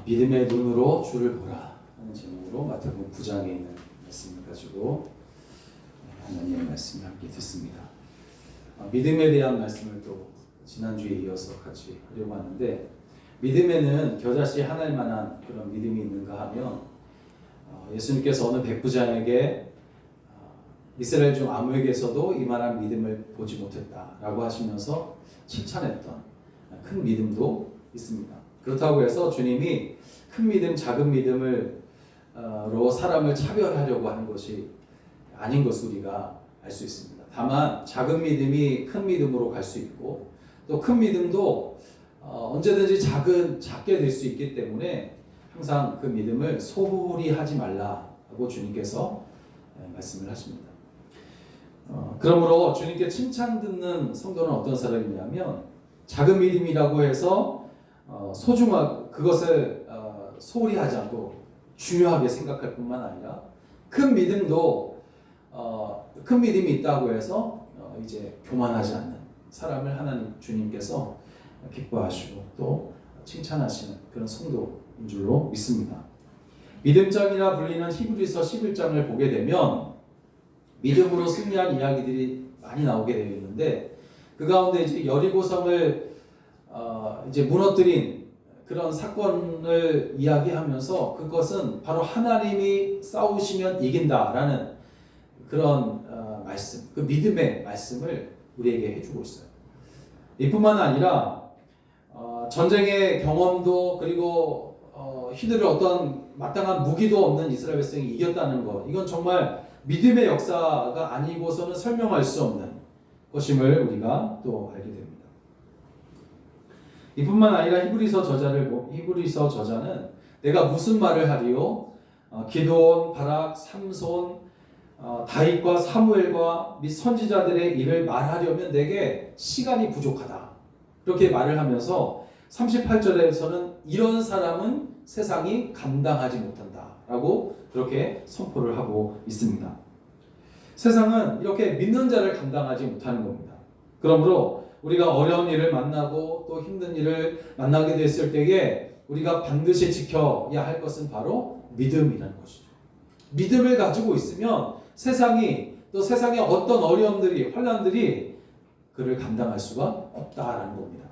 믿음의 눈으로 주를 보라 하는 제목으로 마태복음 9장에 있는 말씀을 가지고 하나님의 말씀을 함께 듣습니다. 믿음에 대한 말씀을 또 지난주에 이어서 같이 하려고 하는데, 믿음에는 겨자씨 하나일 만한 그런 믿음이 있는가 하면 예수님께서 어느 백부장에게 이스라엘 중 아무에게서도 이만한 믿음을 보지 못했다라고 하시면서 칭찬했던 큰 믿음도 있습니다. 그렇다고 해서 주님이 큰 믿음, 작은 믿음으로 사람을 차별하려고 하는 것이 아닌 것을 우리가 알 수 있습니다. 다만 작은 믿음이 큰 믿음으로 갈 수 있고, 또 큰 믿음도 언제든지 작게 될 수 있기 때문에 항상 그 믿음을 소홀히 하지 말라고 주님께서 말씀을 하십니다. 그러므로 주님께 칭찬 듣는 성도는 어떤 사람이냐면, 작은 믿음이라고 해서 그것을 소홀히 하지 않고 중요하게 생각할 뿐만 아니라, 큰 믿음도 큰 믿음이 있다고 해서 이제 교만하지 않는 사람을 하나님 주님께서 기뻐하시고 또 칭찬하시는 그런 성도인 줄로 믿습니다. 믿음장이라 불리는 히브리서 11장을 보게 되면 믿음으로 승리한 이야기들이 많이 나오게 되어 있는데, 그 가운데 이제 여리고성을 이제 무너뜨린 그런 사건을 이야기하면서 그것은 바로 하나님이 싸우시면 이긴다라는 그런 말씀, 그 믿음의 말씀을 우리에게 해주고 있어요. 이뿐만 아니라 전쟁의 경험도, 그리고 휘두를 어떤 마땅한 무기도 없는 이스라엘 백성이 이겼다는 것, 이건 정말 믿음의 역사가 아니고서는 설명할 수 없는 것임을 우리가 또 알게 됩니다. 이뿐만 아니라 히브리서 저자는 내가 무슨 말을 하리요? 기드온, 바락, 삼손, 다윗과 사무엘과 및 선지자들의 일을 말하려면 내게 시간이 부족하다, 이렇게 말을 하면서 38절에서는 이런 사람은 세상이 감당하지 못한다 라고 그렇게 선포를 하고 있습니다. 세상은 이렇게 믿는 자를 감당하지 못하는 겁니다. 그러므로 우리가 어려운 일을 만나고 또 힘든 일을 만나게 됐을 때에 우리가 반드시 지켜야 할 것은 바로 믿음이라는 것이죠. 믿음을 가지고 있으면 세상의 어떤 어려움들이, 환난들이 그를 감당할 수가 없다라는 겁니다.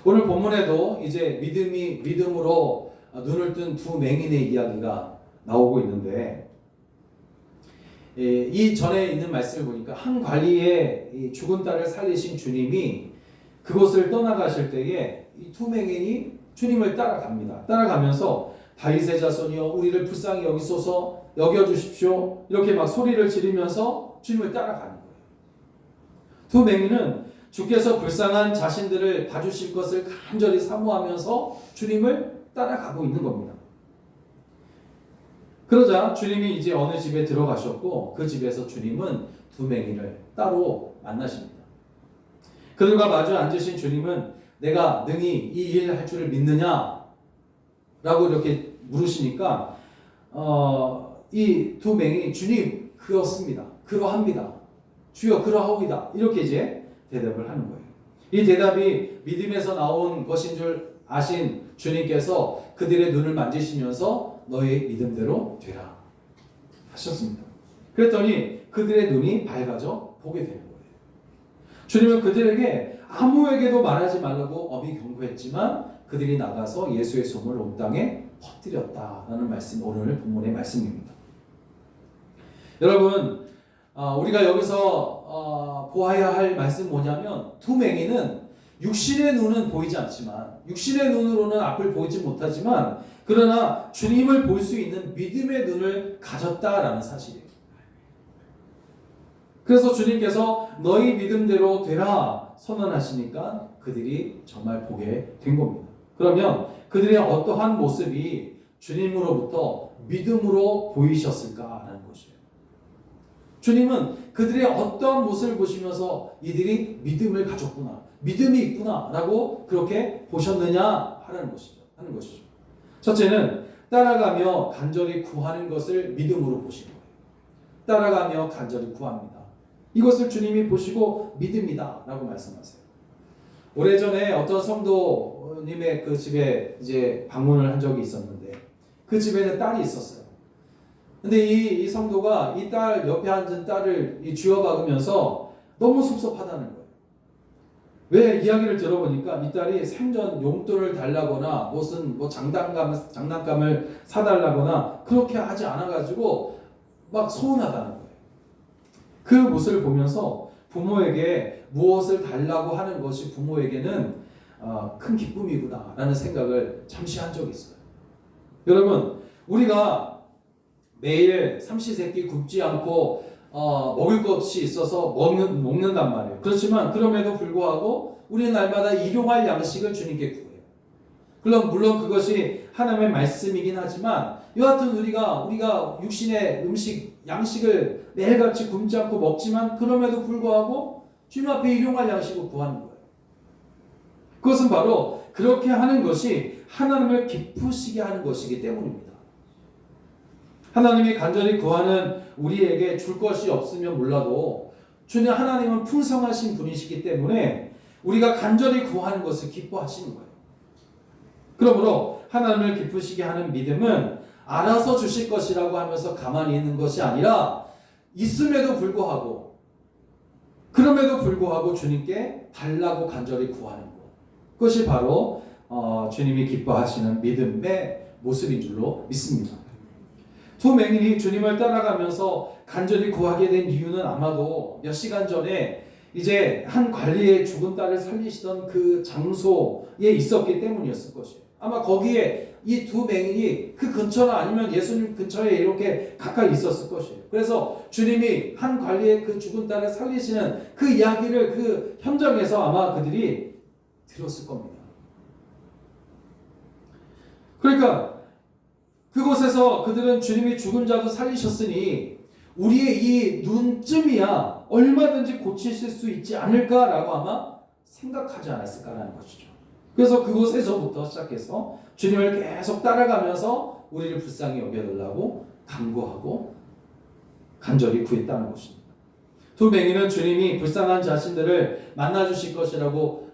오늘 본문에도 이제 믿음으로 눈을 뜬 두 맹인의 이야기가 나오고 있는데, 이 전에 있는 말씀을 보니까 한 관리의 죽은 딸을 살리신 주님이 그곳을 떠나가실 때에 이 두 맹인이 주님을 따라갑니다. 따라가면서 다윗의 자손이여 우리를 불쌍히 여겨주십시오, 이렇게 막 소리를 지르면서 주님을 따라가는 거예요. 두 맹인은 주께서 불쌍한 자신들을 봐주실 것을 간절히 사모하면서 주님을 따라가고 있는 겁니다. 그러자 주님이 이제 어느 집에 들어가셨고, 그 집에서 주님은 두 맹인을 따로 만나십니다. 그들과 마주 앉으신 주님은 내가 능히 이 일 할 줄을 믿느냐? 라고 이렇게 물으시니까 이 두 맹인이 주님 그렇습니다, 그러합니다, 주여 그러하오이다, 이렇게 이제 대답을 하는 거예요. 이 대답이 믿음에서 나온 것인 줄 아신 주님께서 그들의 눈을 만지시면서 너의 믿음대로 되라 하셨습니다. 그랬더니 그들의 눈이 밝아져 보게 되는 거예요. 주님은 그들에게 아무에게도 말하지 말라고 엄히 경고했지만 그들이 나가서 예수의 소문을 온 땅에 퍼뜨렸다라는 말씀, 오늘 본문의 말씀입니다. 여러분, 우리가 여기서 보아야 할 말씀은 뭐냐면, 두 맹인은 육신의 눈은 보이지 않지만, 육신의 눈으로는 앞을 보지 못하지만, 그러나 주님을 볼 수 있는 믿음의 눈을 가졌다라는 사실이에요. 그래서 주님께서 너희 믿음대로 되라 선언하시니까 그들이 정말 보게 된 겁니다. 그러면 그들의 어떠한 모습이 주님으로부터 믿음으로 보이셨을까라는 것이에요. 주님은 그들의 어떠한 모습을 보시면서 이들이 믿음을 가졌구나, 믿음이 있구나 라고 그렇게 보셨느냐 하는 것이죠. 첫째는 따라가며 간절히 구하는 것을 믿음으로 보신 거예요. 따라가며 간절히 구합니다. 이것을 주님이 보시고 믿음이다 라고 말씀하세요. 오래전에 어떤 성도 성도님의 그 집에 이제 방문을 한 적이 있었는데 그 집에는 딸이 있었어요. 근데 이 성도가 이 딸 옆에 앉은 딸을 쥐어박으면서 너무 섭섭하다는 거예요. 왜 이야기를 들어보니까 이 딸이 생전 용돈을 달라거나 무슨 뭐 장난감을 사달라거나 그렇게 하지 않아가지고 막 서운하다는 거예요. 그 모습을 보면서 부모에게 무엇을 달라고 하는 것이 부모에게는 큰 기쁨이구나 라는 생각을 잠시 한 적이 있어요. 여러분, 우리가 매일 삼시세끼 굶지 않고 먹을 것이 있어서 먹는단 말이에요. 그렇지만 그럼에도 불구하고 우리는 날마다 일용할 양식을 주님께 구해요. 물론 그것이 하나님의 말씀이긴 하지만 여하튼 우리가 육신의 양식을 매일같이 굶지 않고 먹지만 그럼에도 불구하고 주님 앞에 일용할 양식을 구하는 거예요. 그것은 바로 그렇게 하는 것이 하나님을 기쁘시게 하는 것이기 때문입니다. 하나님이 간절히 구하는 우리에게 줄 것이 없으면 몰라도 주님 하나님은 풍성하신 분이시기 때문에 우리가 간절히 구하는 것을 기뻐하시는 거예요. 그러므로 하나님을 기쁘시게 하는 믿음은 알아서 주실 것이라고 하면서 가만히 있는 것이 아니라 있음에도 불구하고 그럼에도 불구하고 주님께 달라고 간절히 구하는 것. 그것이 바로 주님이 기뻐하시는 믿음의 모습인 줄로 믿습니다. 두 맹인이 주님을 따라가면서 간절히 구하게 된 이유는 아마도 몇 시간 전에 이제 한 관리의 죽은 딸을 살리시던 그 장소에 있었기 때문이었을 것이에요. 아마 거기에 이 두 맹인이 그 근처나 아니면 예수님 근처에 이렇게 가까이 있었을 것이에요. 그래서 주님이 한 관리의 그 죽은 딸을 살리시는 그 이야기를 그 현장에서 아마 그들이 들었을 겁니다. 그러니까 그곳에서 그들은 주님이 죽은 자도 살리셨으니 우리의 이 눈쯤이야 얼마든지 고치실 수 있지 않을까라고 아마 생각하지 않았을까라는 것이죠. 그래서 그곳에서부터 시작해서 주님을 계속 따라가면서 우리를 불쌍히 여겨달라고 간구하고 간절히 구했다는 것입니다. 두 맹인은 주님이 불쌍한 자신들을 만나주실 것이라고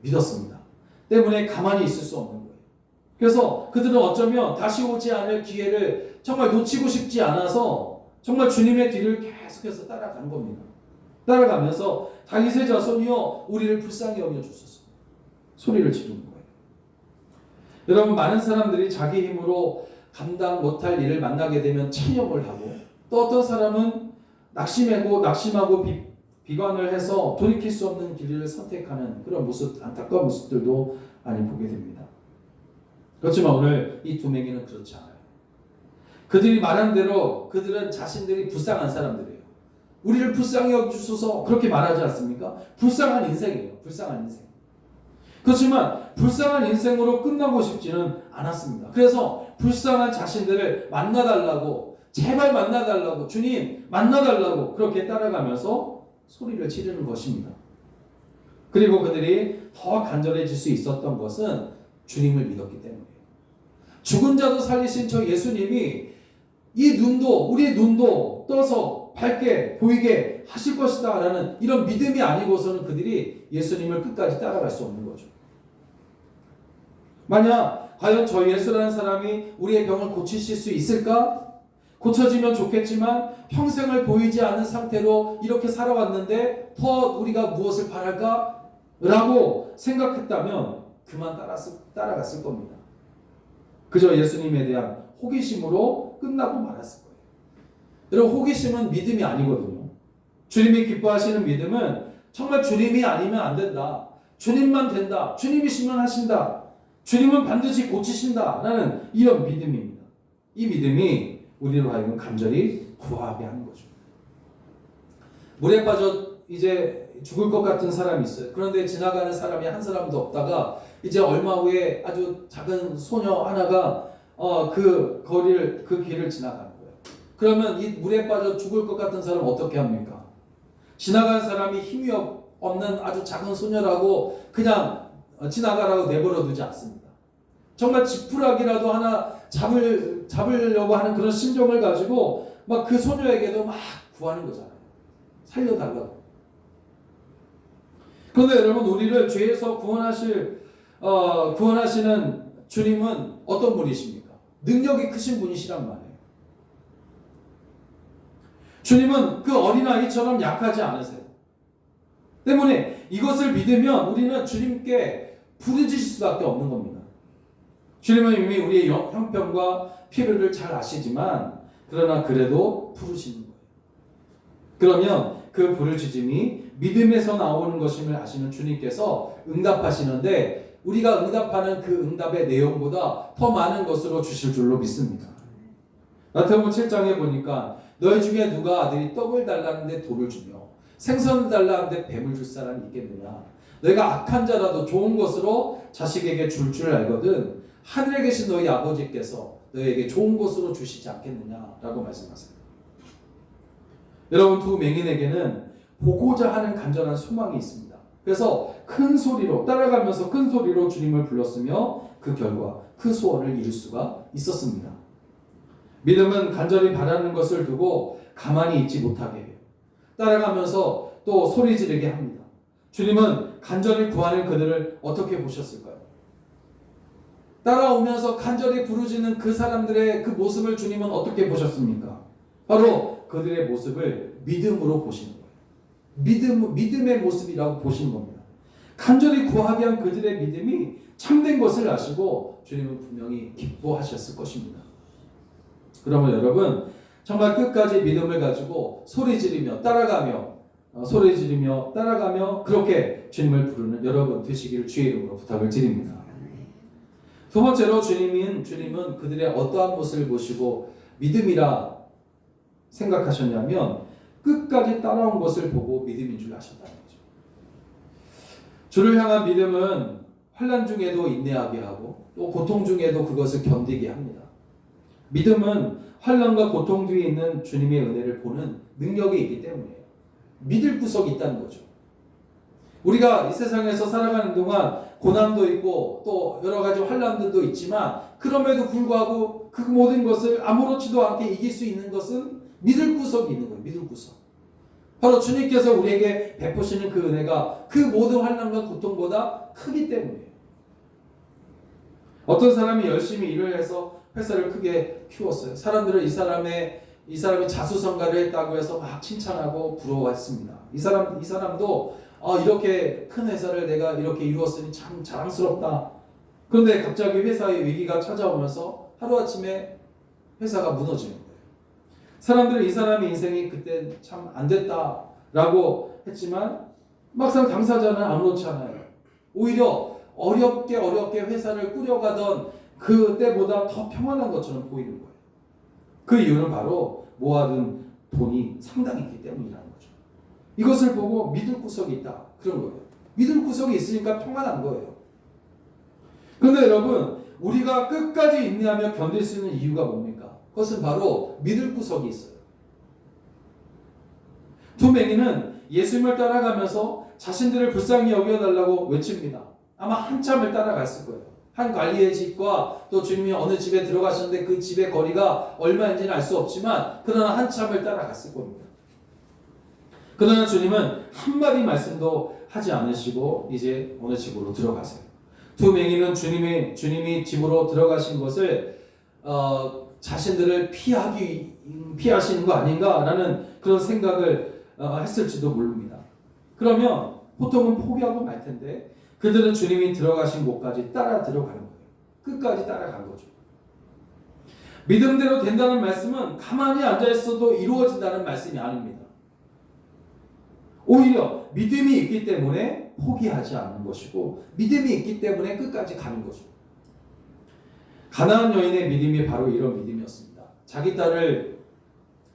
믿었습니다. 때문에 가만히 있을 수 없는 거예요. 그래서 그들은 어쩌면 다시 오지 않을 기회를 정말 놓치고 싶지 않아서 정말 주님의 뒤를 계속해서 따라간 겁니다. 따라가면서 다윗의 자손이여 우리를 불쌍히 여겨주소서 소리를 지르는 거예요. 여러분, 많은 사람들이 자기 힘으로 감당 못할 일을 만나게 되면 체념을 하고 또 어떤 사람은 낙심하고 비관을 해서 돌이킬 수 없는 길을 선택하는 그런 모습, 안타까운 모습들도 많이 보게 됩니다. 그렇지만 오늘 이 두 맹인은 그렇지 않아요. 그들이 말한 대로 그들은 자신들이 불쌍한 사람들이에요. 우리를 불쌍히 여주소서 그렇게 말하지 않습니까? 불쌍한 인생이에요. 불쌍한 인생. 그렇지만 불쌍한 인생으로 끝나고 싶지는 않았습니다. 그래서 불쌍한 자신들을 만나달라고, 제발 만나달라고, 주님 만나달라고 그렇게 따라가면서 소리를 지르는 것입니다. 그리고 그들이 더 간절해질 수 있었던 것은 주님을 믿었기 때문이에요. 죽은 자도 살리신 저 예수님이 우리의 눈도 떠서 밝게 보이게 하실 것이다 라는 이런 믿음이 아니고서는 그들이 예수님을 끝까지 따라갈 수 없는 거죠. 만약 과연 저 예수라는 사람이 우리의 병을 고치실 수 있을까? 고쳐지면 좋겠지만 평생을 보이지 않는 상태로 이렇게 살아왔는데 더 우리가 무엇을 바랄까? 라고 생각했다면 그만 따라갔을 겁니다. 그저 예수님에 대한 호기심으로 끝나고 말았을 거예요. 여러분, 호기심은 믿음이 아니거든요. 주님이 기뻐하시는 믿음은 정말 주님이 아니면 안 된다. 주님만 된다. 주님이시면 하신다. 주님은 반드시 고치신다. 라는 이런 믿음입니다. 이 믿음이 우리로 하여금 간절히 구하게 하는 거죠. 물에 빠져 이제 죽을 것 같은 사람이 있어요. 그런데 지나가는 사람이 한 사람도 없다가 이제 얼마 후에 아주 작은 소녀 하나가 그 길을 지나가는 거예요. 그러면 이 물에 빠져 죽을 것 같은 사람은 어떻게 합니까? 지나가는 사람이 힘이 없는 아주 작은 소녀라고 그냥 지나가라고 내버려 두지 않습니다. 정말 지푸라기라도 하나 잡으려고 하는 그런 심정을 가지고 막 그 소녀에게도 막 구하는 거잖아요. 살려달라고. 그런데 여러분, 우리를 죄에서 구원하실 구원하시는 주님은 어떤 분이십니까? 능력이 크신 분이시란 말이에요. 주님은 그 어린아이처럼 약하지 않으세요. 때문에 이것을 믿으면 우리는 주님께 부르짖을 수밖에 없는 겁니다. 주님은 이미 우리의 형편과 필요를 잘 아시지만 그러나 그래도 부르시는 거예요. 그러면 그 부르짖음이 믿음에서 나오는 것임을 아시는 주님께서 응답하시는데 우리가 응답하는 그 응답의 내용보다 더 많은 것으로 주실 줄로 믿습니다. 마태복음 7장에 보니까 너희 중에 누가 아들이 떡을 달라는데 돌을 주며 생선을 달라는데 뱀을 줄 사람이 있겠느냐. 너희가 악한 자라도 좋은 것으로 자식에게 줄 알거든 하늘에 계신 너희 아버지께서 너희에게 좋은 것으로 주시지 않겠느냐라고 말씀하세요. 여러분, 두 맹인에게는 보고자 하는 간절한 소망이 있습니다. 그래서 큰 소리로 따라가면서 큰 소리로 주님을 불렀으며 그 결과 그 소원을 이룰 수가 있었습니다. 믿음은 간절히 바라는 것을 두고 가만히 있지 못하게 해요. 따라가면서 또 소리 지르게 합니다. 주님은 간절히 구하는 그들을 어떻게 보셨을까요? 따라오면서 간절히 부르짖는 그 사람들의 그 모습을 주님은 어떻게 보셨습니까? 바로 그들의 모습을 믿음으로 보시는 거예요. 믿음의 모습이라고 보시는 겁니다. 간절히 구하게 한 그들의 믿음이 참된 것을 아시고 주님은 분명히 기뻐하셨을 것입니다. 그러면 여러분 정말 끝까지 믿음을 가지고 소리 지르며 따라가며 그렇게 주님을 부르는 여러분 되시기를 주의 이름으로 부탁을 드립니다. 두 번째로 주님은 그들의 어떠한 모습을 보시고 믿음이라 생각하셨냐면 끝까지 따라온 것을 보고 믿음인 줄 아셨다는 거죠. 주를 향한 믿음은 환난 중에도 인내하게 하고 또 고통 중에도 그것을 견디게 합니다. 믿음은 환난과 고통 뒤에 있는 주님의 은혜를 보는 능력이 있기 때문이에요. 믿을 구석이 있다는 거죠. 우리가 이 세상에서 살아가는 동안 고난도 있고 또 여러 가지 환난들도 있지만 그럼에도 불구하고 그 모든 것을 아무렇지도 않게 이길 수 있는 것은 믿을 구석이 있는 거예요. 믿을 구석. 바로 주님께서 우리에게 베푸시는 그 은혜가 그 모든 환난과 고통보다 크기 때문이에요. 어떤 사람이 열심히 일을 해서 회사를 크게 키웠어요. 사람들은 이 사람이 자수성가를 했다고 해서 막 칭찬하고 부러워했습니다. 이 사람도 이렇게 큰 회사를 내가 이렇게 이루었으니 참 자랑스럽다. 그런데 갑자기 회사의 위기가 찾아오면서 하루아침에 회사가 무너지는 거예요. 사람들은 이 사람의 인생이 그때 참 안 됐다라고 했지만 막상 당사자는 아무렇지 않아요. 오히려 어렵게 회사를 꾸려가던 그때보다 더 평안한 것처럼 보이는 거예요. 그 이유는 바로 모아둔 돈이 상당히 있기 때문이라는 거죠. 이것을 보고 믿을 구석이 있다. 그런 거예요. 믿을 구석이 있으니까 평안한 거예요. 그런데 여러분, 우리가 끝까지 인내하며 견딜 수 있는 이유가 뭡니까? 그것은 바로 믿을 구석이 있어요. 두 맹인은 예수님을 따라가면서 자신들을 불쌍히 여겨달라고 외칩니다. 아마 한참을 따라갔을 거예요. 한 관리의 집과 또 주님이 어느 집에 들어가셨는데 그 집의 거리가 얼마인지는 알 수 없지만 그러나 한참을 따라갔을 겁니다. 그러나 주님은 한마디 말씀도 하지 않으시고 이제 어느 집으로 들어가세요. 두 맹인은 주님이 집으로 들어가신 것을 자신들을 피하시는 거 아닌가라는 그런 생각을 했을지도 모릅니다. 그러면 보통은 포기하고 말 텐데 그들은 주님이 들어가신 곳까지 따라 들어가는 거예요. 끝까지 따라간 거죠. 믿음대로 된다는 말씀은 가만히 앉아있어도 이루어진다는 말씀이 아닙니다. 오히려 믿음이 있기 때문에 포기하지 않는 것이고 믿음이 있기 때문에 끝까지 가는 거죠. 가나안 여인의 믿음이 바로 이런 믿음이었습니다. 자기 딸을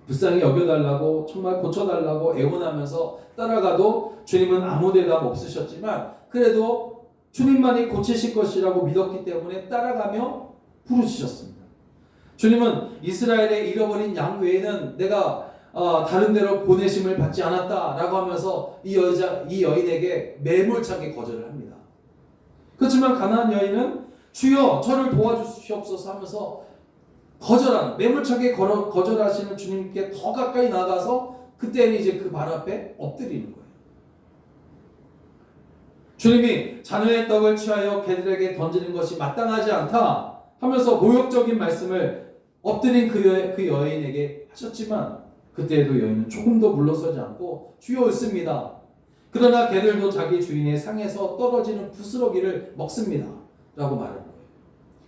불쌍히 여겨달라고 정말 고쳐달라고 애원하면서 따라가도 주님은 아무 대답 없으셨지만 그래도 주님만이 고치실 것이라고 믿었기 때문에 따라가며 부르짖으셨습니다. 주님은 이스라엘의 잃어버린 양 외에는 내가 다른 데로 보내심을 받지 않았다라고 하면서 이 여인에게 매몰차게 거절을 합니다. 그렇지만 가나안 여인은 주여 저를 도와주시옵소서 하면서 매몰차게 거절하시는 주님께 더 가까이 나가서 그때는 이제 그 발 앞에 엎드리는 거예요. 주님이 자녀의 떡을 취하여 개들에게 던지는 것이 마땅하지 않다 하면서 모욕적인 말씀을 엎드린 그 여인에게 하셨지만 그때에도 여인은 조금도 물러서지 않고 주여 옳습니다. 그러나 개들도 자기 주인의 상에서 떨어지는 부스러기를 먹습니다. 라고 말하는 거예요.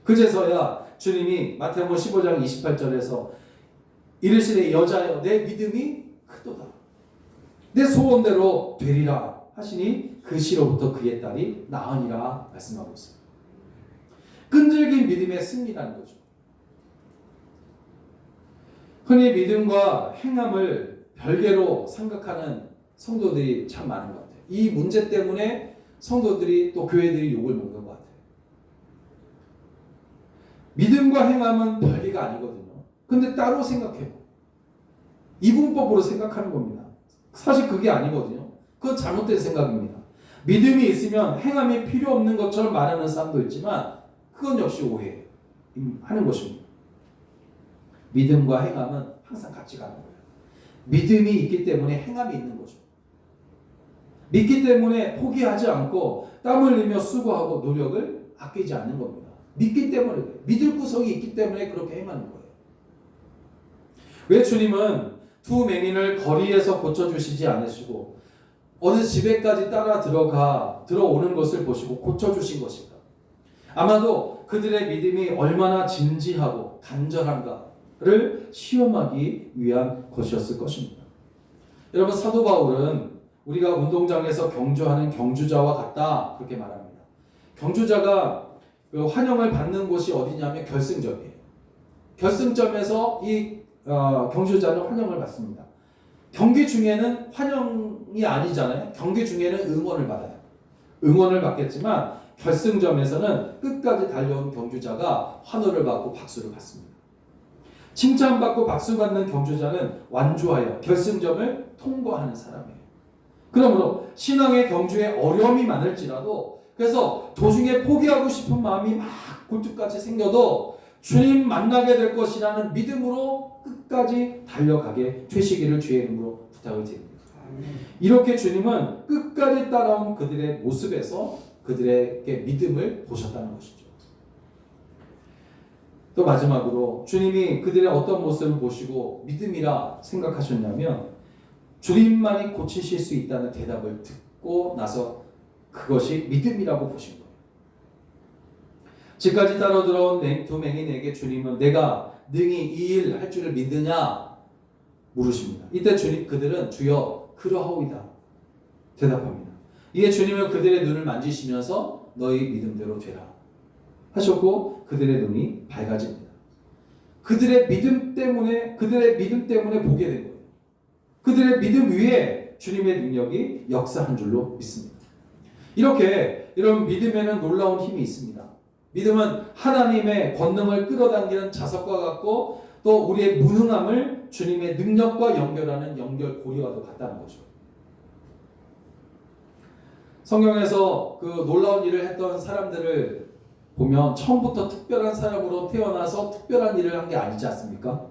그제서야 주님이 마태복음 15장 28절에서 이르시되 여자여 내 믿음이 크도다. 내 소원대로 되리라 하시니 그 시로부터 그의 딸이 나으니라 말씀하고 있습니다. 끈질긴 믿음의 승리라는 거죠. 흔히 믿음과 행함을 별개로 생각하는 성도들이 참 많은 것 같아요. 이 문제 때문에 성도들이 또 교회들이 욕을 먹는 것 같아요. 믿음과 행함은 별개가 아니거든요. 근데 따로 생각해요. 이분법으로 생각하는 겁니다. 사실 그게 아니거든요. 그건 잘못된 생각입니다. 믿음이 있으면 행함이 필요 없는 것처럼 말하는 사람도 있지만 그건 역시 오해하는 것입니다. 믿음과 행함은 항상 같이 가는 거예요. 믿음이 있기 때문에 행함이 있는 거죠. 믿기 때문에 포기하지 않고 땀 흘리며 수고하고 노력을 아끼지 않는 겁니다. 믿기 때문에 그래요. 믿을 구석이 있기 때문에 그렇게 행하는 거예요. 왜 주님은 두 맹인을 거리에서 고쳐주시지 않으시고 어느 집에까지 따라 들어오는 것을 보시고 고쳐주신 것일까? 아마도 그들의 믿음이 얼마나 진지하고 간절한가를 시험하기 위한 것이었을 것입니다. 여러분, 사도 바울은 우리가 운동장에서 경주하는 경주자와 같다 그렇게 말합니다. 경주자가 그 환영을 받는 곳이 어디냐면 결승점이에요. 결승점에서 이 경주자는 환영을 받습니다. 경기 중에는 환영이 아니잖아요. 경기 중에는 응원을 받아요. 응원을 받겠지만 결승점에서는 끝까지 달려온 경주자가 환호를 받고 박수를 받습니다. 칭찬받고 박수받는 경주자는 완주하여 결승점을 통과하는 사람이에요. 그러므로 신앙의 경주에 어려움이 많을지라도 그래서 도중에 포기하고 싶은 마음이 막 굴뚝같이 생겨도 주님 만나게 될 것이라는 믿음으로 끝까지 달려가게 되시기를 주의 이름으로 부탁을 드립니다. 이렇게 주님은 끝까지 따라온 그들의 모습에서 그들에게 믿음을 보셨다는 것이죠. 또 마지막으로 주님이 그들의 어떤 모습을 보시고 믿음이라 생각하셨냐면 주님만이 고치실 수 있다는 대답을 듣고 나서 그것이 믿음이라고 보신 거예요. 집까지 따라 들어온 두 맹인에게 주님은 내가 능히 이 일 할 줄을 믿느냐 물으십니다. 이때 그들은 주여 그러하오이다 대답합니다. 이에 주님은 그들의 눈을 만지시면서 너희 믿음대로 되라 하셨고 그들의 눈이 밝아집니다. 그들의 믿음 때문에 보게 된 거예요. 그들의 믿음 위에 주님의 능력이 역사한 줄로 믿습니다. 이런 믿음에는 놀라운 힘이 있습니다. 믿음은 하나님의 권능을 끌어당기는 자석과 같고 또 우리의 무능함을 주님의 능력과 연결하는 연결고리와도 같다는 거죠. 성경에서 그 놀라운 일을 했던 사람들을 보면 처음부터 특별한 사람으로 태어나서 특별한 일을 한 게 아니지 않습니까?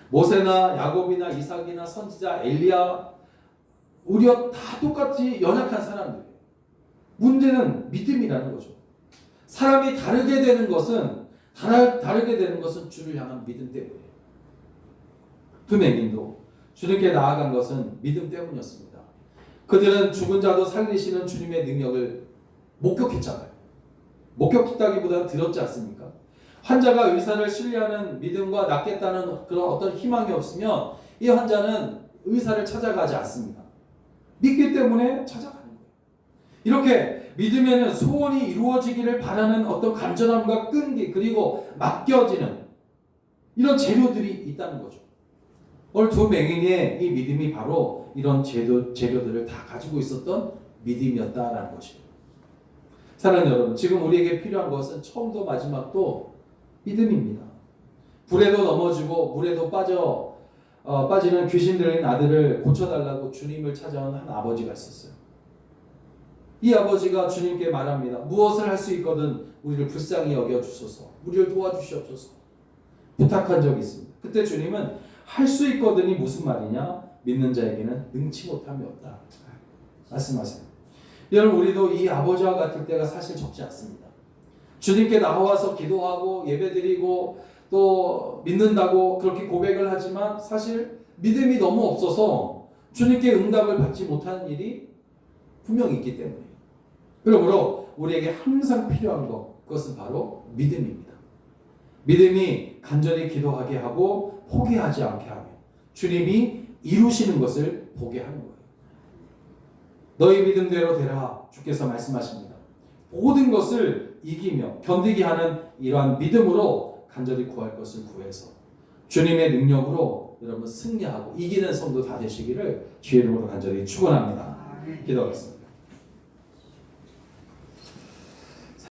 모세나 야곱이나 이삭이나 선지자 엘리야 우리와 다 똑같이 연약한 사람들이에요. 문제는 믿음이라는 거죠. 사람이 다르게 되는 것은 주를 향한 믿음 때문이에요. 두 맹인도 주님께 나아간 것은 믿음 때문이었습니다. 그들은 죽은 자도 살리시는 주님의 능력을 목격했잖아요. 목격했다기보다는 들었지 않습니까? 환자가 의사를 신뢰하는 믿음과 낫겠다는 그런 어떤 희망이 없으면 이 환자는 의사를 찾아가지 않습니다. 믿기 때문에 찾아가는 거예요. 이렇게 믿음에는 소원이 이루어지기를 바라는 어떤 간절함과 끈기 그리고 맡겨지는 이런 재료들이 있다는 거죠. 오늘 두 맹인의 이 믿음이 바로 이런 재료들을 다 가지고 있었던 믿음이었다라는 것이에요. 사랑하는 여러분, 지금 우리에게 필요한 것은 처음도 마지막도 믿음입니다. 불에도 넘어지고 물에도 빠지는 귀신 들린 아들을 고쳐달라고 주님을 찾아온 한 아버지가 있었어요. 이 아버지가 주님께 말합니다. 무엇을 할 수 있거든 우리를 불쌍히 여겨주소서. 우리를 도와주시옵소서. 부탁한 적이 있습니다. 그때 주님은 할 수 있거든이 무슨 말이냐? 믿는 자에게는 능치 못함이 없다. 말씀하세요. 여러분 우리도 이 아버지와 같을 때가 사실 적지 않습니다. 주님께 나와서 기도하고 예배드리고 또 믿는다고 그렇게 고백을 하지만 사실 믿음이 너무 없어서 주님께 응답을 받지 못하는 일이 분명히 있기 때문이에요. 그러므로 우리에게 항상 필요한 것, 그것은 바로 믿음입니다. 믿음이 간절히 기도하게 하고 포기하지 않게 하며 주님이 이루시는 것을 보게 하는 거예요. 너희 믿음대로 되라 주께서 말씀하십니다. 모든 것을 이기며 견디게 하는 이러한 믿음으로 간절히 구할 것을 구해서 주님의 능력으로 여러분 승리하고 이기는 성도 다 되시기를 주의 이름으로 간절히 축원합니다. 기도하겠습니다.